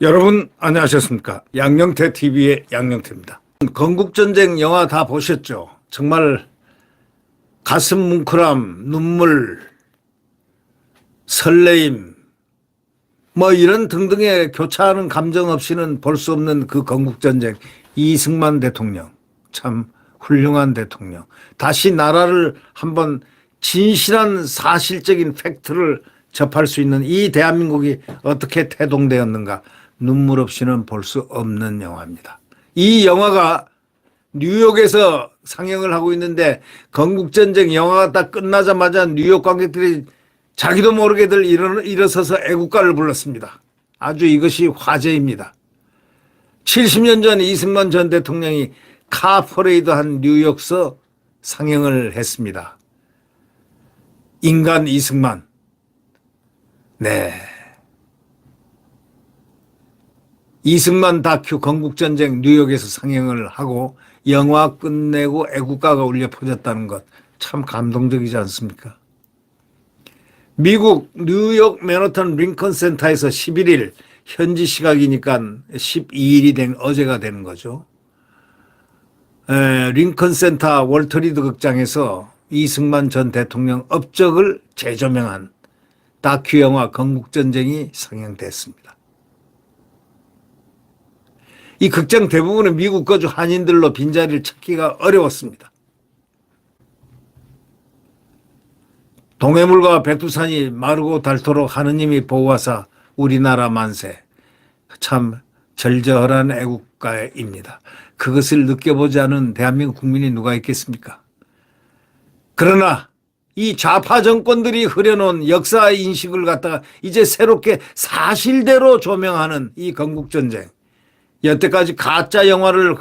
여러분 안녕하셨습니까? 양영태 TV의 양영태입니다. 건국전쟁 영화 다 보셨죠? 정말 가슴 뭉클함, 눈물, 설레임 뭐 이런 등등의 교차하는 감정 없이는 볼 수 없는 그 건국전쟁. 이승만 대통령 참 훌륭한 대통령. 다시 나라를 한번 진실한 사실적인 팩트를 접할 수 있는 이 대한민국이 어떻게 태동되었는가 눈물 없이는 볼 수 없는 영화입니다. 이 영화가 뉴욕에서 상영을 하고 있는데 건국전쟁 영화가 딱 끝나자마자 뉴욕 관객들이 자기도 모르게들 일어서서 애국가를 불렀습니다. 아주 이것이 화제입니다. 70년 전 이승만 전 대통령이 카 퍼레이드 한 뉴욕서 상영을 했습니다. 인간 이승만. 네. 이승만 다큐 건국전쟁 뉴욕에서 상영을 하고 영화 끝내고 애국가가 울려 퍼졌다는 것 참 감동적이지 않습니까? 미국 뉴욕 맨하탄 링컨 센터에서 11일 현지 시각이니까 12일이 된 어제가 되는 거죠. 링컨 센터 월터 리드 극장에서 이승만 전 대통령 업적을 재조명한 다큐 영화 건국전쟁이 상영됐습니다. 이 극장 대부분은 미국 거주 한인들로 빈자리를 찾기가 어려웠습니다. 동해물과 백두산이 마르고 닳도록 하느님이 보호하사 우리나라 만세. 참 절절한 애국가입니다. 그것을 느껴보지 않은 대한민국 국민이 누가 있겠습니까? 그러나 이 좌파 정권들이 흐려놓은 역사 인식을 갖다가 이제 새롭게 사실대로 조명하는 이 건국전쟁. 여태까지 가짜 영화를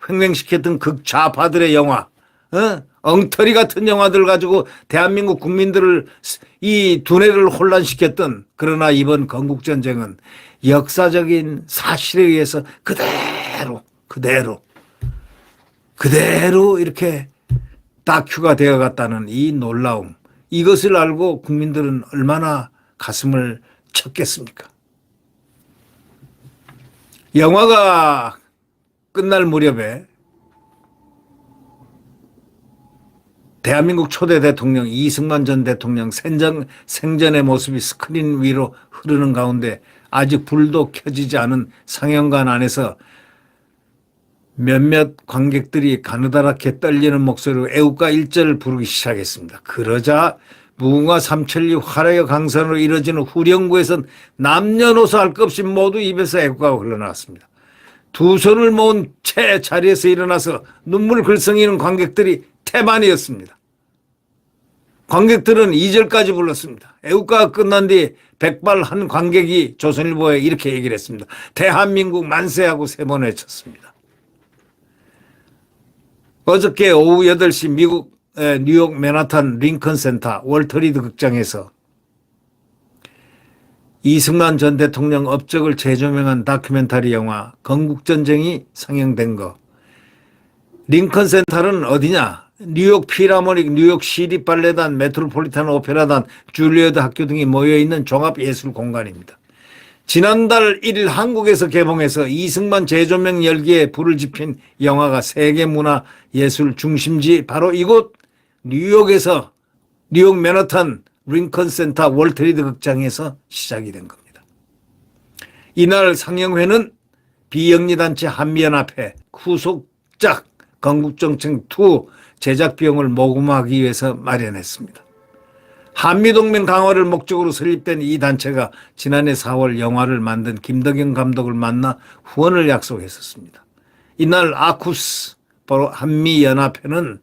횡행시켰던 극좌파들의 영화, 엉터리 같은 영화들 가지고 대한민국 국민들을 이 두뇌를 혼란시켰던, 그러나 이번 건국전쟁은 역사적인 사실에 의해서 그대로 이렇게 다큐가 되어갔다는 이 놀라움, 이것을 알고 국민들은 얼마나 가슴을 쳤겠습니까? 영화가 끝날 무렵에 대한민국 초대 대통령 이승만 전 대통령 생전의 모습이 스크린 위로 흐르는 가운데 아직 불도 켜지지 않은 상영관 안에서 몇몇 관객들이 가느다랗게 떨리는 목소리로 애국가 1절을 부르기 시작했습니다. 그러자 무궁화 삼천리 화려의 강산으로 이뤄지는 후령구에선 남녀노소 할 것 없이 모두 입에서 애국가가 흘러나왔습니다. 두 손을 모은 채 자리에서 일어나서 눈물 글썽이는 관객들이 태반이었습니다. 관객들은 2절까지 불렀습니다. 애국가가 끝난 뒤 백발 한 관객이 조선일보에 이렇게 얘기를 했습니다. 대한민국 만세하고 3번 외쳤습니다. 어저께 오후 8시 미국 뉴욕 맨하탄 링컨 센터 월터 리드 극장에서 이승만 전 대통령 업적을 재조명한 다큐멘터리 영화 건국전쟁이 상영된 거. 링컨 센터는 어디냐? 뉴욕 필하모닉, 뉴욕 시립 발레단, 메트로폴리탄 오페라단, 줄리어드 학교 등이 모여있는 종합예술 공간입니다. 지난달 1일 한국에서 개봉해서 이승만 재조명 열기에 불을 지핀 영화가 세계문화예술 중심지 바로 이곳 뉴욕에서 뉴욕 맨하탄 링컨 센터 월터 리드 극장에서 시작이 된 겁니다. 이날 상영회는 비영리단체 한미연합회 후속작 건국정책2 제작 비용을 모금하기 위해서 마련했습니다. 한미동맹 강화를 목적으로 설립된 이 단체가 지난해 4월 영화를 만든 김덕영 감독을 만나 후원을 약속했었습니다. 이날 아쿠스 바로 한미연합회는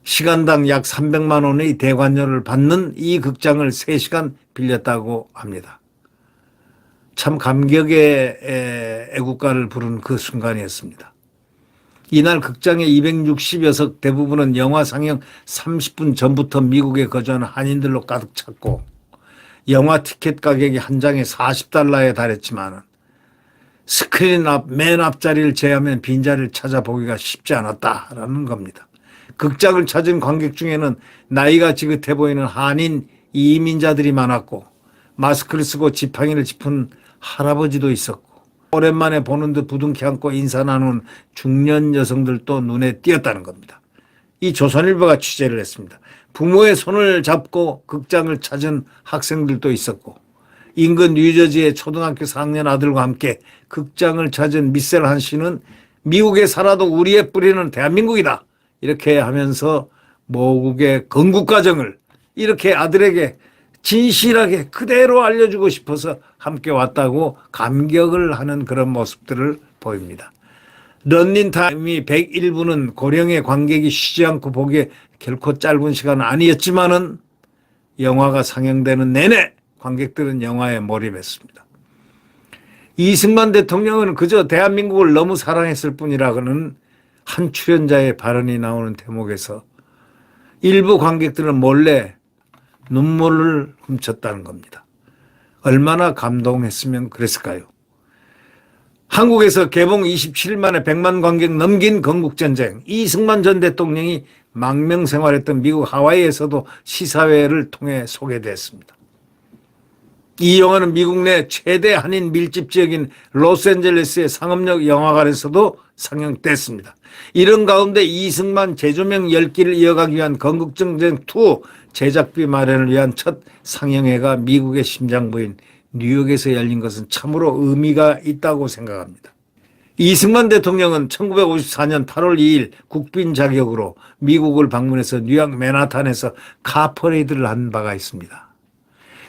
시간당 약 300만 원의 대관료를 받는 이 극장을 3시간 빌렸다고 합니다. 참 감격의 애국가를 부른 그 순간이었습니다. 이날 극장의 260여석 대부분은 영화 상영 30분 전부터 미국에 거주하는 한인들로 가득 찼고 영화 티켓 가격이 한 장에 $40에 달했지만 스크린 맨 앞자리를 제외하면 빈자리를 찾아보기가 쉽지 않았다라는 겁니다. 극장을 찾은 관객 중에는 나이가 지긋해 보이는 한인 이민자들이 많았고 마스크를 쓰고 지팡이를 짚은 할아버지도 있었고 오랜만에 보는 듯 부둥켜 안고 인사 나누는 중년 여성들도 눈에 띄었다는 겁니다. 이 조선일보가 취재를 했습니다. 부모의 손을 잡고 극장을 찾은 학생들도 있었고 인근 뉴저지의 초등학교 4학년 아들과 함께 극장을 찾은 미셀한 씨는 미국에 살아도 우리의 뿌리는 대한민국이다. 이렇게 하면서 모국의 건국과정을 이렇게 아들에게 진실하게 그대로 알려주고 싶어서 함께 왔다고 감격을 하는 그런 모습들을 보입니다. 런닝타임이 101분은 고령의 관객이 쉬지 않고 보기에 결코 짧은 시간은 아니었지만은 영화가 상영되는 내내 관객들은 영화에 몰입했습니다. 이승만 대통령은 그저 대한민국을 너무 사랑했을 뿐이라고는 한 출연자의 발언이 나오는 대목에서 일부 관객들은 몰래 눈물을 훔쳤다는 겁니다. 얼마나 감동했으면 그랬을까요? 한국에서 개봉 27일 만에 100만 관객 넘긴 건국전쟁. 이승만 전 대통령이 망명 생활했던 미국 하와이에서도 시사회를 통해 소개됐습니다. 이 영화는 미국 내 최대 한인 밀집 지역인 로스앤젤레스의 상업역 영화관에서도 상영됐습니다. 이런 가운데 이승만 재조명 열기를 이어가기 위한 건국전쟁 2 제작비 마련을 위한 첫 상영회가 미국의 심장부인 뉴욕에서 열린 것은 참으로 의미가 있다고 생각합니다. 이승만 대통령은 1954년 8월 2일 국빈 자격으로 미국을 방문해서 뉴욕 맨하탄에서 카퍼레이드를 한 바가 있습니다.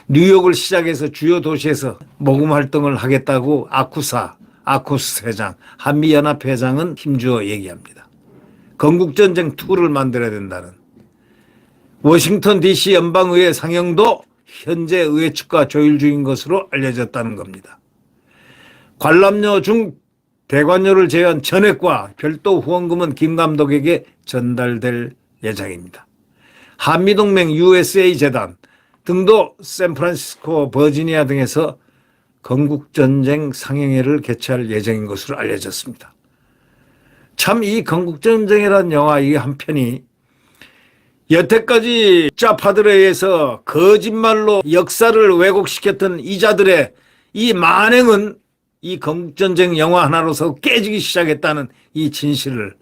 뉴욕을 시작해서 주요 도시에서 모금 활동을 하겠다고 아쿠스 회장, 한미연합 회장은 힘주어 얘기합니다. 건국전쟁 2를 만들어야 된다는 워싱턴 DC 연방의회 상영도 현재 의회 측과 조율 중인 것으로 알려졌다는 겁니다. 관람료 중 대관료를 제외한 전액과 별도 후원금은 김 감독에게 전달될 예정입니다. 한미동맹 USA 재단 등도 샌프란시스코, 버지니아 등에서 건국전쟁 상영회를 개최할 예정인 것으로 알려졌습니다. 참 이 건국전쟁이라는 영화 이 한 편이 여태까지 좌파들에 의해서 거짓말로 역사를 왜곡시켰던 이자들의 이 만행은 이 건국전쟁 영화 하나로서 깨지기 시작했다는 이 진실을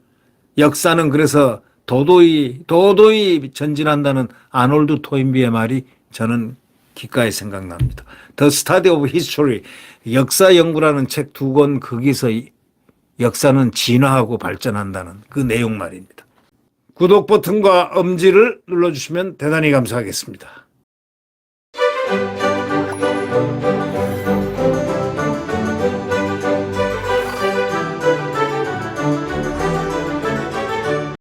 역사는 그래서 도도히 전진한다는 아놀드 토인비의 말이 저는 귓가에 생각납니다. The Study of History, 역사 연구라는 책 2권 거기서 역사는 진화하고 발전한다는 그 내용 말입니다. 구독 버튼과 엄지를 눌러주시면 대단히 감사하겠습니다.